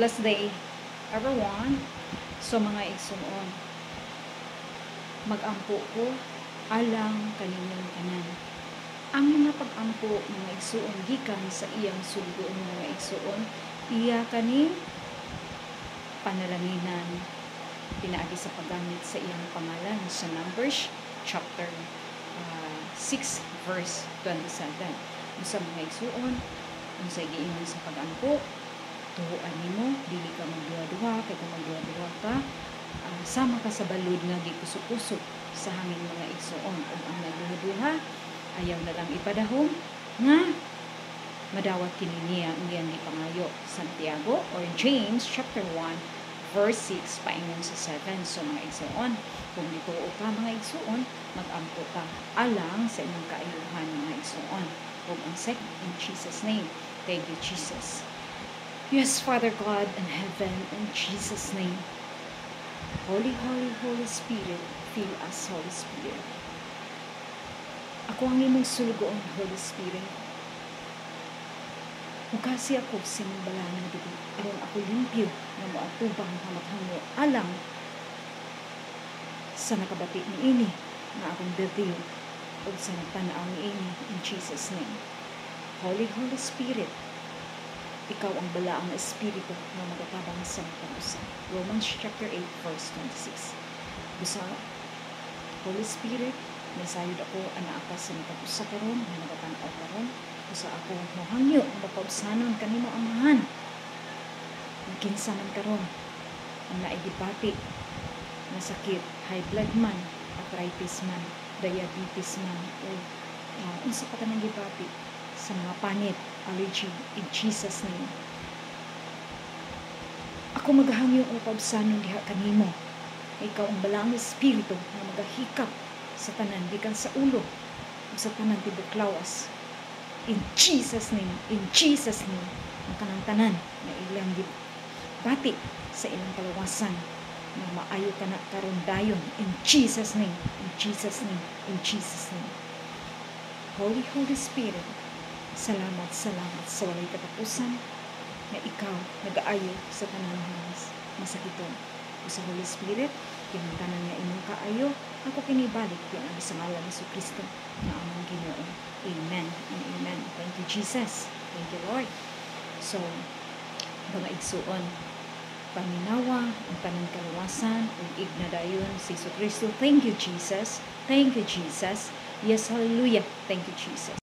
Blessed day, everyone. So mga igsuon, magampo ko alang kaninyong tanan. Ang mga pagampo mga igsuon gikan sa iyang sugdoon mga igsuon, iya kani panalanginan pinaagi sa paggamit sa iyang pangalan sa Numbers chapter 6 verse 27. Usa mga igsuon, unsay giingon sa pagampo, tuhuan nimo, dili ka magduha-duha, kay kung magduha-duha ka, sama ka sa balod nga gikusok-kusok sa hangin mga igsuon. Ug ang nagduha-duha, ayaw na lang ipadahom nga madawat kini niya ang iyang gipangayo. Santiago or James chapter 1 verse 6 paingon sa 7. So mga igsuon, kung dituo ka mga igsuon, mag-ampo ka alang sa imong kaayuhan mga igsuon. Ug ang second, in Jesus name. Thank you Jesus. Yes, Father God in heaven, in Jesus' name. Holy, Holy, Holy Spirit, fill us, Holy Spirit. Ako ang imong sulugoon, Holy Spirit. Mukasi ako sa imong balanang dugo, aron ako limpyo na moatubang hamathango alang sa nakabati ni ini na akong birthday o sa nagtanaw ni ini, in Jesus' name. Holy, Holy Spirit, ikaw ang balaang espiritu na magatabang sa pag-usa. Romans chapter 8 verse 26. Busa, Holy Spirit, nasayod ako ana ka sa pag-usa karon, na nagatanaw karon. Busa ako mohangyo ang mapausanon kanimo amahan. Kinsa man karon ang naigibati na sakit, high blood man, arthritis man, diabetes man, o unsa pa kanang gibati sa mga panit, allergy, in Jesus' name. Ako maghangyo ang pagsanon diha kanimo. Ikaw ang balang espiritu na magahikap sa tanan gikan sa ulo o sa tanan tibok lawas. In Jesus' name, in Jesus' name, ang kanang tanan na ilang bati sa ilang kalawasan na maayo ka na karon dayon. In Jesus' name, in Jesus' name, in Jesus' name. Holy, Holy Spirit, salamat sa walay katapusan na ikaw nag-aayo sa tanan ng masakiton. O sa Holy Spirit, kinuntanan nga imong kaayo, ako kinibalik yung ang sa ngalan ni Kristo na among Ginoo. Amen and amen. Thank you, Jesus. Thank you, Lord. So, mga igsuon, paminawa, ang tanang kalawasan, ang ignadayon si Kristo. Thank you, Jesus. Thank you, Jesus. Yes, hallelujah. Thank you, Jesus.